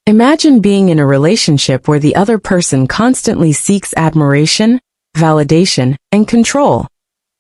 Imagine being in a relationship where the other person constantly seeks admiration, validation, and control.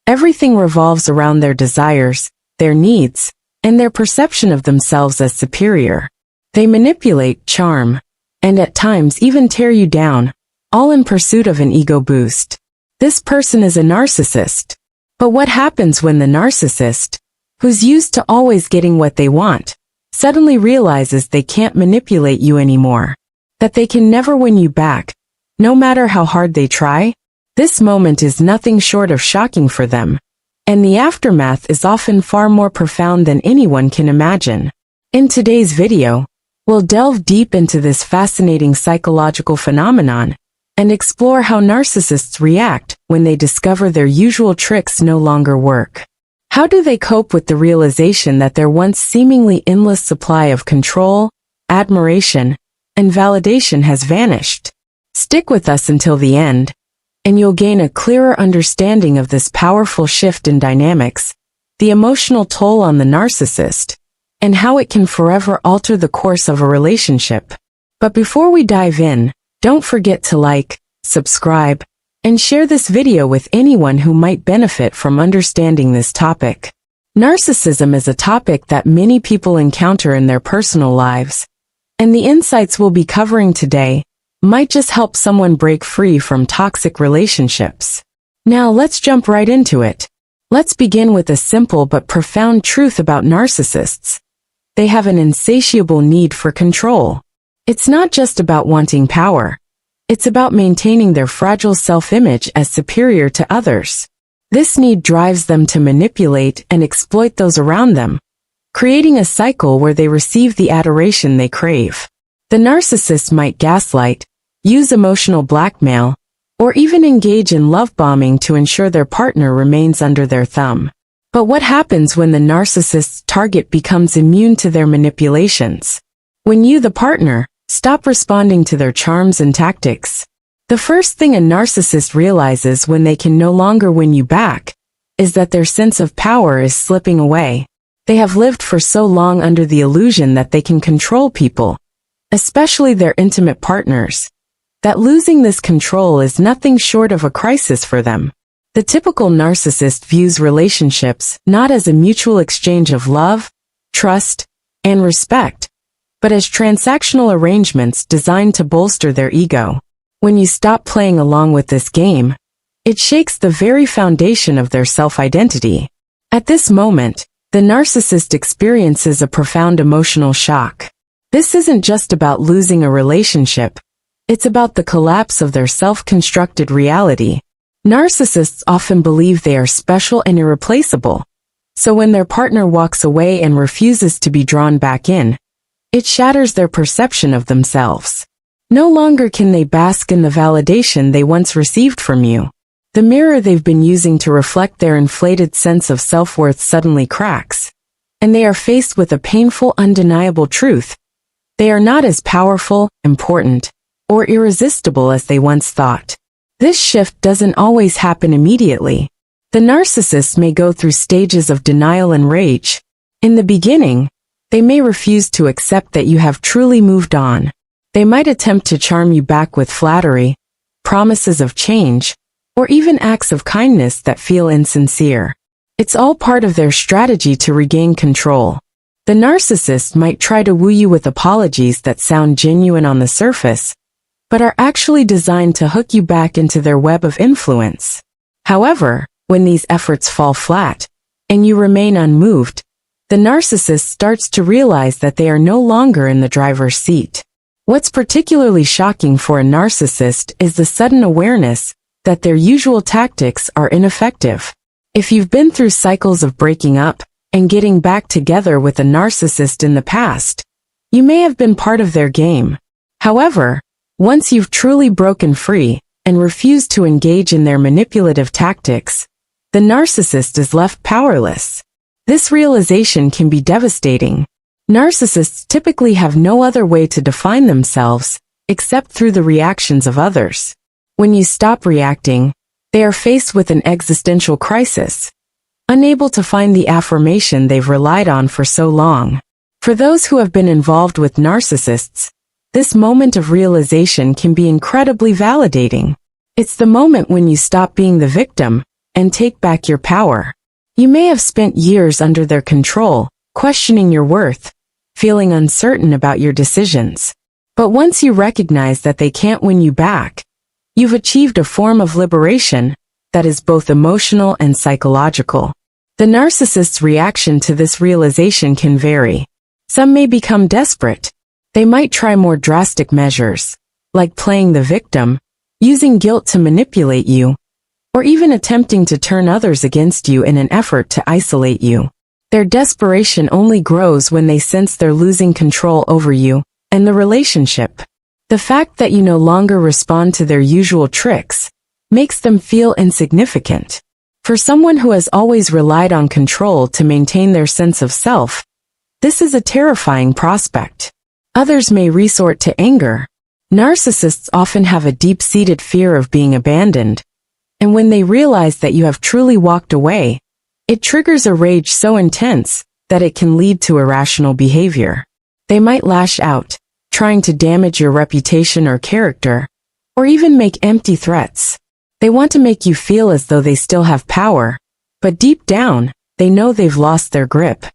Everything revolves around their desires, their needs, and their perception of themselves as superior. They manipulate, charm, and at times even tear you down, all in pursuit of an ego boost. This person is a narcissist. But what happens when the narcissist, who's used to always getting what they want, suddenly realizes they can't manipulate you anymore? That they can never win you back, no matter how hard they try? This moment is nothing short of shocking for them, and the aftermath is often far more profound than anyone can imagine. In today's video, we'll delve deep into this fascinating psychological phenomenon and explore how narcissists react when they discover their usual tricks no longer work. How do they cope with the realization that their once seemingly endless supply of control, admiration, and validation has vanished? Stick with us until the end, and you'll gain a clearer understanding of this powerful shift in dynamics, the emotional toll on the narcissist, and how it can forever alter the course of a relationship. But before we dive in, don't forget to like, subscribe, and share this video with anyone who might benefit from understanding this topic. Narcissism is a topic that many people encounter in their personal lives, and the insights we'll be covering today might just help someone break free from toxic relationships. Now let's jump right into it. Let's begin with a simple but profound truth about narcissists. They have an insatiable need for control. It's not just about wanting power. It's about maintaining their fragile self-image as superior to others. This need drives them to manipulate and exploit those around them, creating a cycle where they receive the adoration they crave. The narcissist might gaslight, use emotional blackmail, or even engage in love bombing to ensure their partner remains under their thumb. But what happens when the narcissist's target becomes immune to their manipulations? When you, the partner, stop responding to their charms and tactics. The first thing a narcissist realizes when they can no longer win you back is that their sense of power is slipping away. They have lived for so long under the illusion that they can control people, especially their intimate partners, that losing this control is nothing short of a crisis for them. The typical narcissist views relationships not as a mutual exchange of love, trust, and respect, but as transactional arrangements designed to bolster their ego. When you stop playing along with this game, it shakes the very foundation of their self-identity. At this moment, the narcissist experiences a profound emotional shock. This isn't just about losing a relationship. It's about the collapse of their self-constructed reality. Narcissists often believe they are special and irreplaceable. So when their partner walks away and refuses to be drawn back in, it shatters their perception of themselves. No longer can they bask in the validation they once received from you. The mirror they've been using to reflect their inflated sense of self-worth suddenly cracks, and they are faced with a painful, undeniable truth. They are not as powerful, important, or irresistible as they once thought. This shift doesn't always happen immediately. The narcissist may go through stages of denial and rage. In the beginning, they may refuse to accept that you have truly moved on. They might attempt to charm you back with flattery, promises of change, or even acts of kindness that feel insincere. It's all part of their strategy to regain control. The narcissist might try to woo you with apologies that sound genuine on the surface, but are actually designed to hook you back into their web of influence. However, when these efforts fall flat, and you remain unmoved, the narcissist starts to realize that they are no longer in the driver's seat. What's particularly shocking for a narcissist is the sudden awareness that their usual tactics are ineffective. If you've been through cycles of breaking up and getting back together with a narcissist in the past, you may have been part of their game. However, once you've truly broken free and refused to engage in their manipulative tactics, the narcissist is left powerless. This realization can be devastating. Narcissists typically have no other way to define themselves except through the reactions of others. When you stop reacting, they are faced with an existential crisis, unable to find the affirmation they've relied on for so long. For those who have been involved with narcissists, This moment of realization can be incredibly validating. It's the moment when you stop being the victim and take back your power. You may have spent years under their control, questioning your worth, feeling uncertain about your decisions. But once you recognize that they can't win you back, you've achieved a form of liberation that is both emotional and psychological. The narcissist's reaction to this realization can vary. Some may become desperate. They might try more drastic measures, like playing the victim, using guilt to manipulate you, or even attempting to turn others against you in an effort to isolate you. Their desperation only grows when they sense they're losing control over you and the relationship. The fact that you no longer respond to their usual tricks makes them feel insignificant. For someone who has always relied on control to maintain their sense of self, this is a terrifying prospect. Others may resort to anger. Narcissists often have a deep-seated fear of being abandoned, and when they realize that you have truly walked away, it triggers a rage so intense that it can lead to irrational behavior. They might lash out, trying to damage your reputation or character, or even make empty threats. They want to make you feel as though they still have power, but deep down, they know they've lost their grip.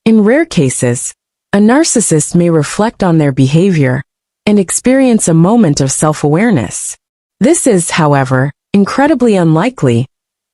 In rare cases, a narcissist may reflect on their behavior and experience a moment of self-awareness. This is, however, incredibly unlikely,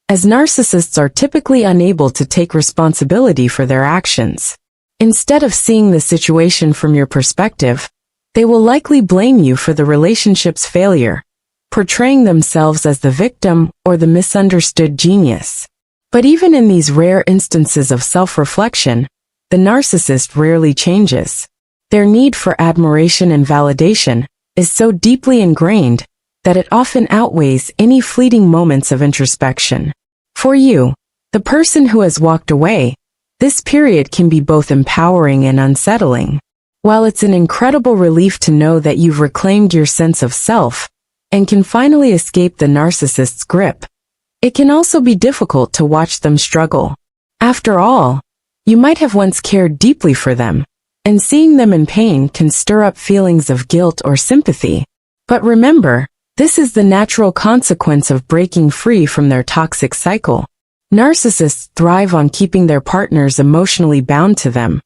as narcissists are typically unable to take responsibility for their actions. Instead of seeing the situation from your perspective, they will likely blame you for the relationship's failure, portraying themselves as the victim or the misunderstood genius. But even in these rare instances of self-reflection, the narcissist rarely changes. Their need for admiration and validation is so deeply ingrained that it often outweighs any fleeting moments of introspection. For you, the person who has walked away, this period can be both empowering and unsettling. While it's an incredible relief to know that you've reclaimed your sense of self and can finally escape the narcissist's grip, it can also be difficult to watch them struggle. After all, you might have once cared deeply for them, and seeing them in pain can stir up feelings of guilt or sympathy. But remember, this is the natural consequence of breaking free from their toxic cycle. Narcissists thrive on keeping their partners emotionally bound to them.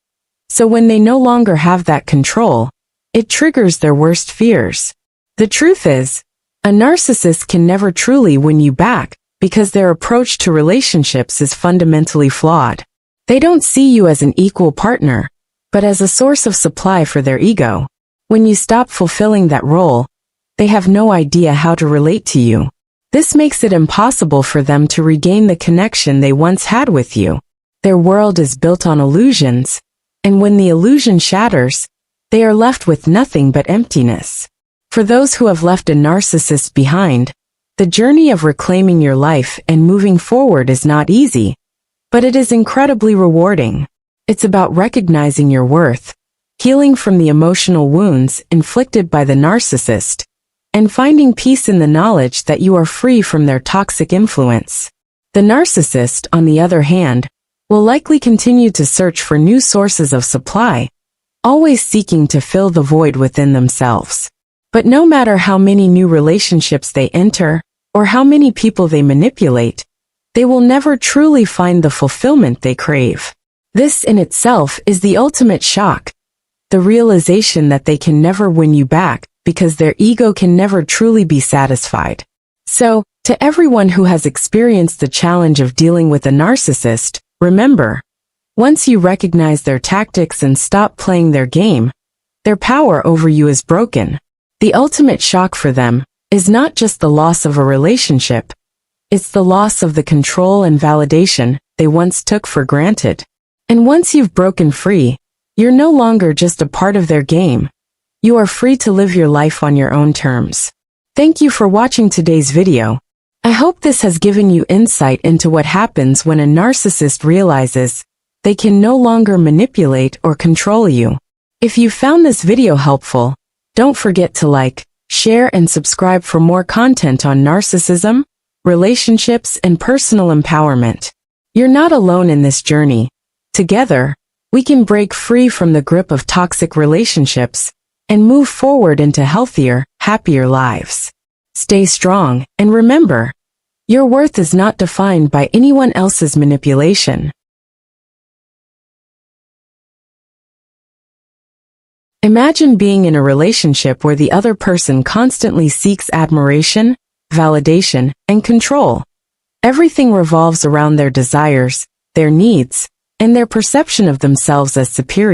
So when they no longer have that control, it triggers their worst fears. The truth is, a narcissist can never truly win you back because their approach to relationships is fundamentally flawed. They don't see you as an equal partner, but as a source of supply for their ego. When you stop fulfilling that role, they have no idea how to relate to you. This makes it impossible for them to regain the connection they once had with you. Their world is built on illusions, and when the illusion shatters, they are left with nothing but emptiness. For those who have left a narcissist behind, the journey of reclaiming your life and moving forward is not easy, but it is incredibly rewarding. It's about recognizing your worth, healing from the emotional wounds inflicted by the narcissist, and finding peace in the knowledge that you are free from their toxic influence. The narcissist, on the other hand, will likely continue to search for new sources of supply, always seeking to fill the void within themselves. But no matter how many new relationships they enter, or how many people they manipulate, they will never truly find the fulfillment they crave. This in itself is the ultimate shock, the realization that they can never win you back because their ego can never truly be satisfied. So, to everyone who has experienced the challenge of dealing with a narcissist, remember, once you recognize their tactics and stop playing their game, their power over you is broken. The ultimate shock for them is not just the loss of a relationship, it's the loss of the control and validation they once took for granted. And once you've broken free, you're no longer just a part of their game. You are free to live your life on your own terms. Thank you for watching today's video. I hope this has given you insight into what happens when a narcissist realizes they can no longer manipulate or control you. If you found this video helpful, don't forget to like, share, and subscribe for more content on narcissism, relationships, and personal empowerment. You're not alone in this journey. Together, we can break free from the grip of toxic relationships and move forward into healthier, happier lives. Stay strong, and remember, your worth is not defined by anyone else's manipulation. Imagine being in a relationship where the other person constantly seeks admiration, validation, and control. Everything revolves around their desires, their needs, and their perception of themselves as superior.